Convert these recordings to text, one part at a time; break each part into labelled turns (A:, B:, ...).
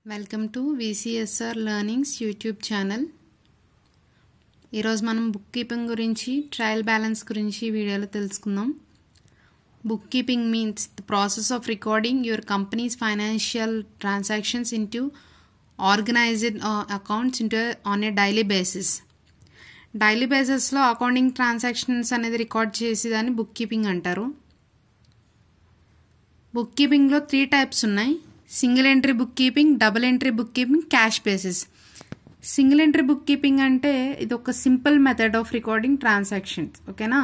A: Welcome to VCSR learnings YouTube channel. ఈరోజు మనం book keeping గురించి, ట్రయల్ బ్యాలెన్స్ గురించి వీడియోలో తెలుసుకుందాం. Book keeping means the process of recording your company's financial transactions into organised accounts on a daily basis. Daily బేసిస్లో accounting transactions అనేది record చేసేదాన్ని book keeping అంటారు. బుక్ కీపింగ్లో 3 టైప్స్ ఉన్నాయి: single entry book keeping, double entry book keeping, cash basis. Single entry book keeping అంటే ఇది ఒక simple method of recording transactions. ఓకేనా,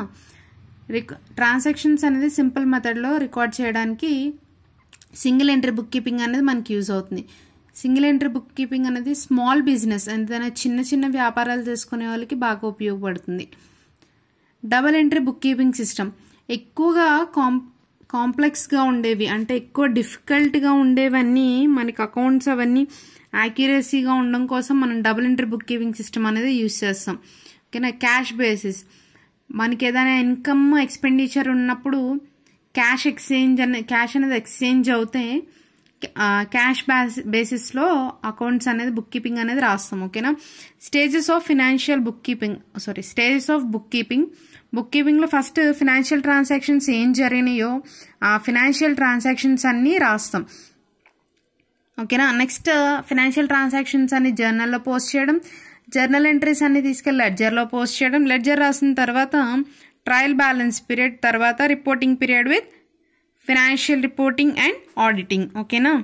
A: ట్రాన్సాక్షన్స్ అనేది సింపుల్ మెథడ్లో రికార్డ్ చేయడానికి సింగిల్ ఎంట్రీ బుక్ కీపింగ్ అనేది మనకి యూజ్ అవుతుంది. సింగిల్ ఎంట్రీ బుక్ కీపింగ్ అనేది స్మాల్ బిజినెస్, ఏదైనా చిన్న చిన్న వ్యాపారాలు చేసుకునే వాళ్ళకి బాగా ఉపయోగపడుతుంది. Double entry book keeping system ఎక్కువగా కాంప్లెక్స్గా ఉండేవి, అంటే ఎక్కువ డిఫికల్ట్గా ఉండేవన్నీ మనకి అకౌంట్స్ అవన్నీ యాక్యురసీగా ఉండడం కోసం మనం double entry book keeping system అనేది యూజ్ చేస్తాం. ఓకేనా. క్యాష్ బేసిస్, మనకి ఏదైనా ఇన్కమ్ ఎక్స్పెండిచర్ ఉన్నప్పుడు క్యాష్ అనేది ఎక్స్చేంజ్ అవుతే క్యాష్ బేసిస్లో అకౌంట్స్ అనేది బుక్ కీపింగ్ అనేది రాస్తాం. ఓకేనా. Stages of book keeping. Book కీపింగ్లో ఫస్ట్ ఫినాన్షియల్ ట్రాన్సాక్షన్స్ ఏం జరిగినాయో ఆ ఫినాన్షియల్ ట్రాన్సాక్షన్స్ అన్నీ రాస్తాం. ఓకేనా. నెక్స్ట్ ఫినాన్షియల్ ట్రాన్సాక్షన్స్ అన్ని జర్నల్లో పోస్ట్ చేయడం, జర్నల్ ఎంట్రీస్ అన్ని తీసుకెళ్ళి లెడ్జర్లో పోస్ట్ చేయడం. లెడ్జర్ రాసిన తర్వాత ట్రయల్ బ్యాలెన్స్ పీరియడ్, తర్వాత reporting period with financial reporting and auditing. ఓకేనా.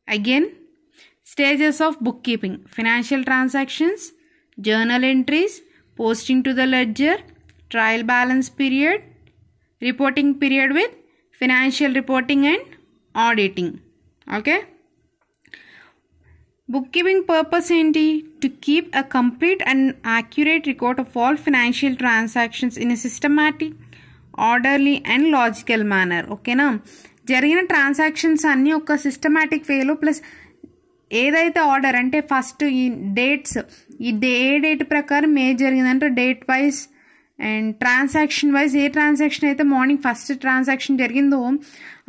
A: Again stages of book keeping: financial transactions, journal entries, posting to the ledger, trial balance period, reporting period with financial reporting and auditing. Okay. Bookkeeping purpose enti to keep a complete and accurate record of all financial transactions in a systematic, orderly and logical manner. Okay na, జరిగిన transactions అన్నీ ఒక systematic వేలో plus ఏదైతే order అంటే first ఈ dates, ఏ date ప్రకారం ఏ జరిగిందంటే date wise and transaction wise, ఏ ట్రాన్సాక్షన్ అయితే మార్నింగ్ ఫస్ట్ ట్రాన్సాక్షన్ జరిగిందో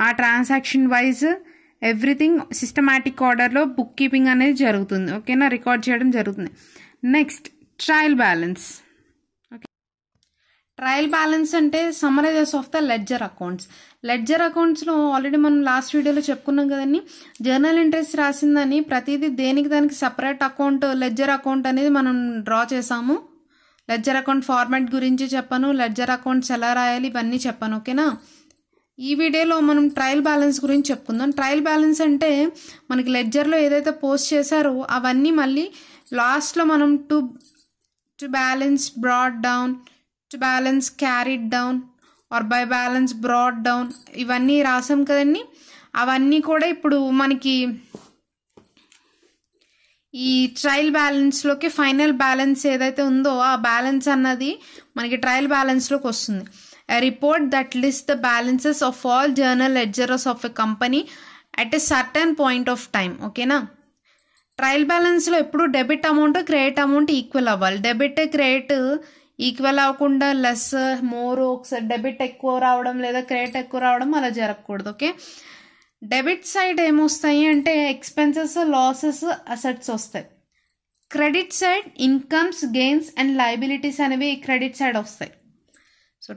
A: ఆ ట్రాన్సాక్షన్ వైజ్ ఎవ్రీథింగ్ సిస్టమాటిక్ ఆర్డర్లో బుక్ కీపింగ్ అనేది జరుగుతుంది. ఓకేనా, రికార్డ్ చేయడం జరుగుతుంది. Next trial balance. Trial balance అంటే summarisers of the ledger accounts. Ledger అకౌంట్స్లో ఆల్రెడీ మనం లాస్ట్ వీడియోలో చెప్పుకున్నాం కదండి, జర్నల్ ఎంట్రీస్ రాసిందని ప్రతిదీ దేనికి దానికి సపరేట్ అకౌంట్, లెడ్జర్ అకౌంట్ అనేది మనం డ్రా చేసాము. లెడ్జర్ అకౌంట్ ఫార్మాట్ గురించి చెప్పాను, లెడ్జర్ అకౌంట్స్ ఎలా రాయాలి ఇవన్నీ చెప్పాను. ఓకేనా. ఈ వీడియోలో మనం ట్రయల్ బ్యాలెన్స్ గురించి చెప్పుకుందాం. ట్రయల్ బ్యాలెన్స్ అంటే మనకి లెడ్జర్లో ఏదైతే పోస్ట్ చేశారో అవన్నీ మళ్ళీ లాస్ట్లో మనం to balance broad down, to balance carried down are by balance broad down ఇవన్నీ రాసాం కదండి. అవన్నీ కూడా ఇప్పుడు మనకి ఈ ట్రయల్ బ్యాలెన్స్లోకి ఫైనల్ బ్యాలెన్స్ ఏదైతే ఉందో ఆ బ్యాలెన్స్ అన్నది మనకి ట్రయల్ బ్యాలెన్స్లోకి వస్తుంది. A report that lists the balances of all journal ledgers of a company at a certain point of time. ఓకేనా. ట్రయల్ బ్యాలెన్స్లో ఎప్పుడు debit amount, credit amount equal అవ్వాలి. డెబిట్ క్రెడిట్ ఈక్వల్ అవ్వకుండా లెస్ మోర్, ఒకసారి debit ఎక్కువ రావడం లేదా credit ఎక్కువ రావడం అలా జరగకూడదు. ఓకే. డెబిట్ సైడ్ ఏమొస్తాయి అంటే ఎక్స్పెన్సెస్, లాసెస్, అసెట్స్ వస్తాయి. Credit side incomes, gains and liabilities అనేవి క్రెడిట్ సైడ్ వస్తాయి. సో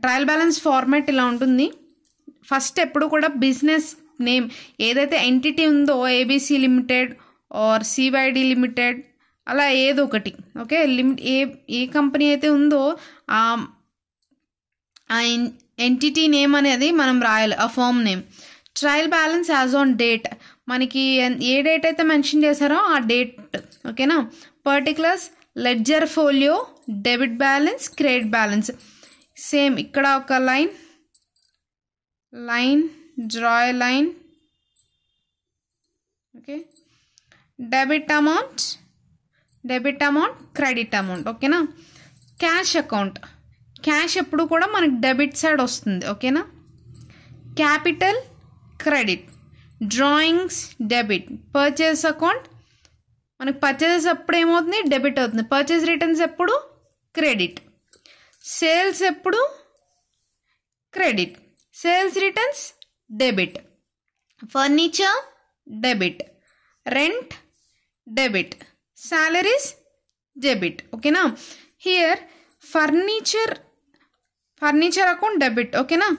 A: ట్రయల్ బ్యాలెన్స్ ఫార్మాట్ ఇలా ఉంటుంది. ఫస్ట్ ఎప్పుడు కూడా బిజినెస్ నేమ్ ఏదైతే ఎంటిటీ ఉందో ABC limited or CYD limited అలా ఏదో ఒకటి. ఓకే. ఏ కంపెనీ అయితే ఉందో ఆ ఎంటిటీ నేమ్ అనేది మనం రాయాలి, ఆ firm name. Trial balance as on date, మనకి ఏ డేట్ అయితే మెన్షన్ చేశారో ఆ డేట్. ఓకేనా. Particulars ledger folio, debit balance, credit balance. Same ఇక్కడ ఒక line draw line. Okay. Debit amount, credit amount. ఓకేనా. క్యాష్ అకౌంట్, క్యాష్ ఎప్పుడు కూడా మనకి డెబిట్ సైడ్ వస్తుంది. ఓకేనా. Capital credit, drawings debit. Purchase account మనకి పర్చేస్ ఎప్పుడు ఏమవుతుంది, డెబిట్ అవుతుంది. పర్చేస్ రిటర్న్స్ ఎప్పుడు క్రెడిట్. సేల్స్ ఎప్పుడు credit, sales returns debit. Furniture debit, rent debit, salaries debit. ఓకేనా. Here furniture account debit. ఓకేనా.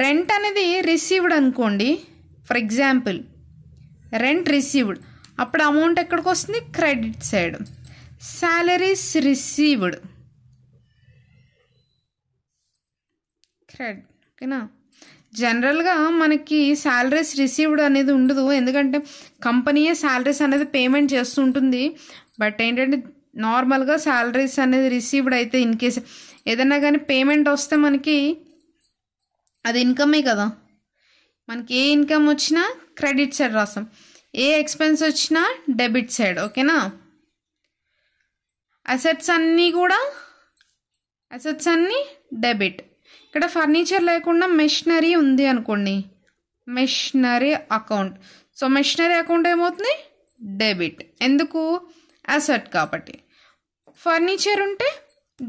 A: రెంట్ అనేది రిసీవ్డ్ అనుకోండి, ఫర్ ఎగ్జాంపుల్ రెంట్ రిసీవ్డ్, అప్పుడు అమౌంట్ ఎక్కడికి వస్తుంది, credit side. Salaries received credit. ఓకేనా. జనరల్గా మనకి శాలరీస్ రిసీవ్డ్ అనేది ఉండదు, ఎందుకంటే కంపెనీయే శాలరీస్ అనేది పేమెంట్ చేస్తుంటుంది. బట్ ఏంటంటే నార్మల్గా శాలరీస్ అనేది రిసీవ్డ్ అయితే ఇన్ కేస్ ఏదైనా కానీ పేమెంట్ వస్తే మనకి అది ఇన్కమే కదా. మనకి ఏ ఇన్కమ్ వచ్చినా క్రెడిట్ సైడ్ రాస్తాం, ఏ ఎక్స్పెన్స్ వచ్చినా డెబిట్ సైడ్. ఓకేనా. అసెట్స్ అన్నీ డెబిట్. ఇక్కడ ఫర్నిచర్ లేకుండా మెషినరీ ఉంది అనుకోండి, machinery account. So machinery account ఏమవుతుంది, డెబిట్. ఎందుకు, అసెట్ కాబట్టి. ఫర్నిచర్ ఉంటే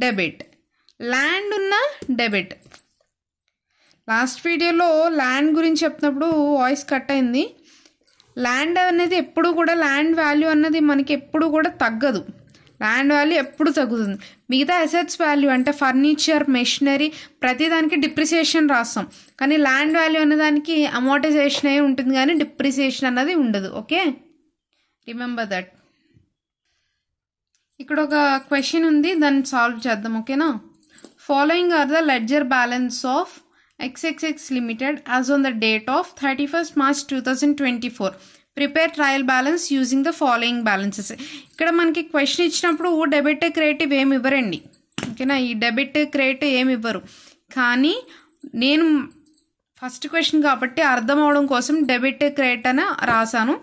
A: డెబిట్, ల్యాండ్ ఉన్న డెబిట్. లాస్ట్ వీడియోలో ల్యాండ్ గురించి చెప్తున్నప్పుడు వాయిస్ కట్ అయింది. ల్యాండ్ అనేది ఎప్పుడు కూడా, ల్యాండ్ వాల్యూ అన్నది మనకి ఎప్పుడు కూడా తగ్గదు, ల్యాండ్ వాల్యూ ఎప్పుడు తగ్గుతుంది. మిగతా అసెట్స్ వాల్యూ అంటే ఫర్నిచర్, మెషినరీ ప్రతిదానికి డిప్రిసియేషన్ రాస్తాం, కానీ ల్యాండ్ వాల్యూ అన్నదానికి అమోటైజేషన్ అయి ఉంటుంది కానీ డిప్రిసియేషన్ అన్నది ఉండదు. Okay, remember that. ఇక్కడ ఒక క్వశ్చన్ ఉంది, దాన్ని సాల్వ్ చేద్దాం. ఓకేనా. Following are the ledger balance of XXX Limited as on the date of 31st March 2024. Prepare trial balance using the following balances. ఇక్కడ మనకి క్వశ్చన్ ఇచ్చినప్పుడు డెబిట్ క్రెడిట్ ఏమి ఇవ్వరండి. ఓకేనా. ఈ డెబిట్ క్రెడిట్ ఏమి ఇవ్వరు, కానీ నేను ఫస్ట్ క్వశ్చన్ కాబట్టి అర్థం అవడం కోసం డెబిట్ క్రెడిట్ అని రాశాను.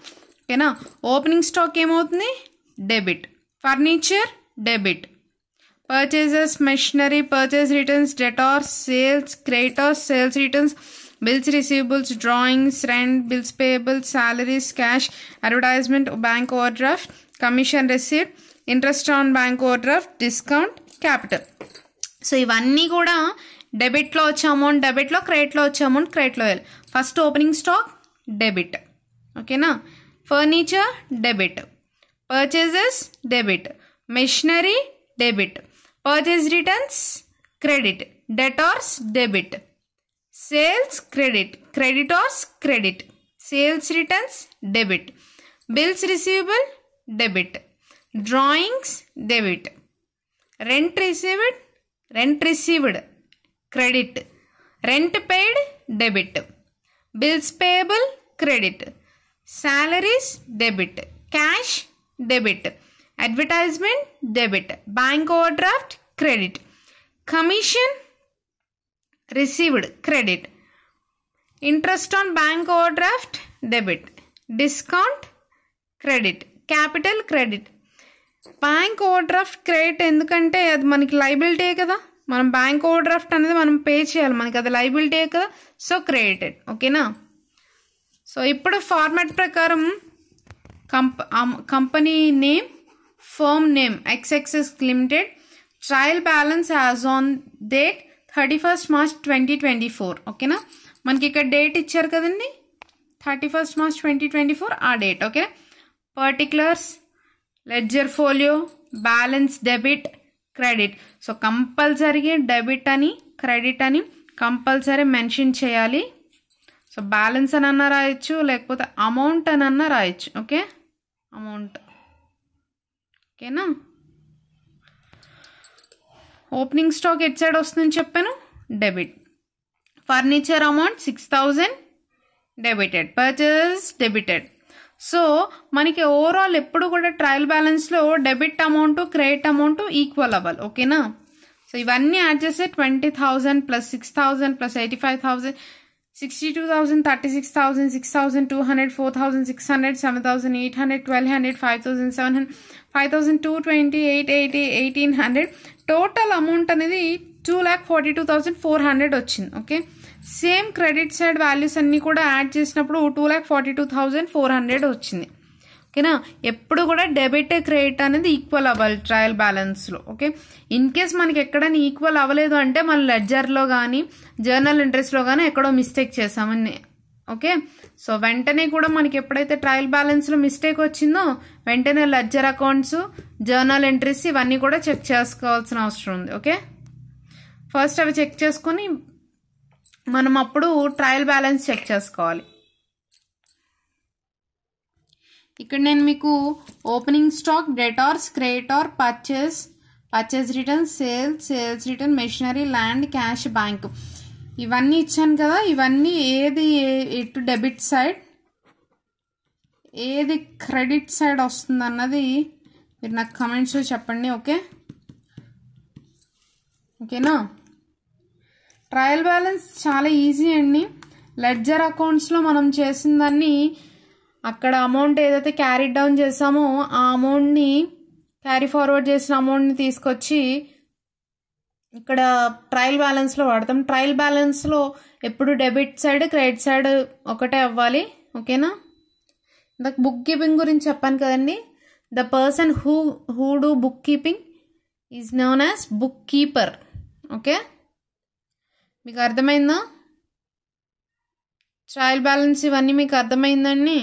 A: ఓకేనా. ఓపెనింగ్ స్టాక్ ఏమవుతుంది, debit. Furniture debit. Purchases, machinery, purchase returns, debtors, sales, creditors, sales returns, bills receivables, drawings, rent, bills payable, salaries, cash, advertisement, bank overdraft, commission received, interest on bank overdraft, discount, capital. So ఇవన్నీ కూడా డెబిట్లో వచ్చే amount డెబిట్లో, క్రెడిట్లో వచ్చే amount క్రెడిట్లో వేయాలి. First opening stock debit. ఓకేనా. Furniture debit, purchases debit, machinery debit, purchase returns credit, debtors debit, sales credit, creditors credit, sales returns debit, bills receivable debit, drawings debit, rent received credit, rent paid debit, bills payable credit, salaries debit, cash debit, advertisement debit, bank overdraft credit, commission received credit, interest on bank overdraft debit, discount credit, capital credit. Bank overdraft credit ఎందుకంటే అది మనకి liability కదా, మనం bank over draft అనేది మనం pay చేయాలి, మనకి అది లైబిలిటీ కదా, సో క్రెడిటెడ్. ఓకేనా. సో ఇప్పుడు ఫార్మాట్ ప్రకారం company name, firm name XXX Limited, trial balance as on date 31st March 2024. ఓకేనా. మనకి ఇక్కడ డేట్ ఇచ్చారు కదండి, 31st March 2024 ఆ date. Okay. Particulars, ledger folio, balance debit, credit. So కంపల్సరీగా డెబిట్ అని క్రెడిట్ అని కంపల్సరీ మెన్షన్ చేయాలి. సో బ్యాలెన్స్ అని అన్నా రాయొచ్చు, లేకపోతే అమౌంట్ అని అన్నా రాయొచ్చు. Okay, amount. ఓకేనా. ఓపెనింగ్ స్టాక్ ఎట్ సైడ్ వస్తుందని చెప్పాను, debit. Furniture amount 6000 debited, purchase debited. So మనకి ఓవరాల్ ఎప్పుడు కూడా ట్రయల్ బ్యాలెన్స్లో debit amount credit amount equal అవ్వాలి. ఓకేనా. సో ఇవన్నీ యాడ్ చేస్తే 20,000 ప్లస్ 6,000 ప్లస్ 85,000, 62,000, 36,000, 6,200, 4,600, 7,800, 1,200, 5,700, 5,220, 880, 1,800. టోటల్ అమౌంట్ అనేది 2,42,400 వచ్చింది. Okay. Same credit side values అన్నీ కూడా యాడ్ చేసినప్పుడు 2,42,400 వచ్చింది. ఓకేనా. ఎప్పుడు కూడా డెబిట్ క్రెడిట్ అనేది ఈక్వల్ అవ్వాలి ట్రయల్ బ్యాలెన్స్లో. ఓకే. ఇన్ కేస్ మనకి ఎక్కడైనా ఈక్వల్ అవ్వలేదు అంటే మన లెడ్జర్లో కానీ జర్నల్ ఎంట్రీస్లో కానీ ఎక్కడో మిస్టేక్ చేసామని. ఓకే. సో వెంటనే కూడా మనకి ఎప్పుడైతే ట్రయల్ బ్యాలెన్స్లో మిస్టేక్ వచ్చిందో వెంటనే లెడ్జర్ అకౌంట్స్, జర్నల్ ఎంట్రీస్ ఇవన్నీ కూడా చెక్ చేసుకోవాల్సిన అవసరం ఉంది. ఓకే, ఫస్ట్ అవి చెక్ చేసుకొని మనం అప్పుడు ట్రయల్ బ్యాలెన్స్ చెక్ చేసుకోవాలి. ఇక్కడ నేను మీకు opening stock, debtors, creditor, purchase return, sales return, machinery, land, cash, bank ఇవన్నీ ఇచ్చాను కదా. ఇవన్నీ ఏది ఇటు డెబిట్ సైడ్, ఏది క్రెడిట్ సైడ్ వస్తుంది అన్నది మీరు నాకు కమెంట్స్లో చెప్పండి. ఓకేనా? ట్రయల్ బ్యాలెన్స్ చాలా ఈజీ అండి. లెడ్జర్ అకౌంట్స్లో మనం చేసిన దాన్ని అక్కడ అమౌంట్ ఏదైతే క్యారీ డౌన్ చేసామో ఆ అమౌంట్ని, క్యారీ ఫార్వర్డ్ చేసిన అమౌంట్ని తీసుకొచ్చి ఇక్కడ ట్రయల్ బ్యాలెన్స్లో వాడతాం. ట్రయల్ బ్యాలెన్స్లో ఎప్పుడు డెబిట్ సైడ్, క్రెడిట్ సైడ్ ఒకటే అవ్వాలి. ఓకేనా? ఇందాక బుక్ కీపింగ్ గురించి చెప్పాను కదండి. The person who do book keeping is known as book keeper. Okay, మీకు అర్థమైందా? ట్రయల్ బ్యాలెన్స్ ఇవన్నీ మీకు అర్థమైందండి.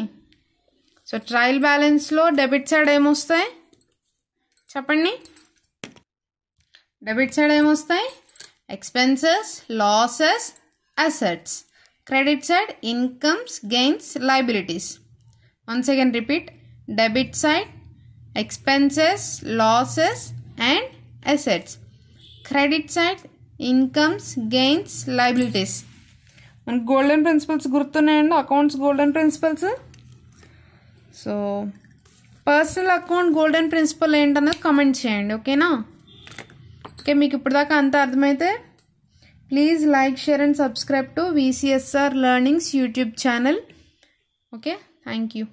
A: సో ట్రయల్ బ్యాలెన్స్లో డెబిట్ సైడ్ ఏమొస్తాయి చెప్పండి? డెబిట్ సైడ్ ఏమొస్తాయి? Expenses, losses, assets. Credit side incomes, gains, liabilities. Once again repeat. Debit side expenses, losses and assets. Credit side incomes, gains, liabilities. మనకు గోల్డెన్ ప్రిన్సిపల్స్ గుర్తున్నాయండి, accounts golden principles. So personal account golden principle ఏంటన్నది comment చేయండి. ఓకేనా? Okay, మీకు ఇప్పుడు దాకా అంతా అర్థమైతే please like, share and subscribe to VCSR learnings YouTube channel. Okay, thank you.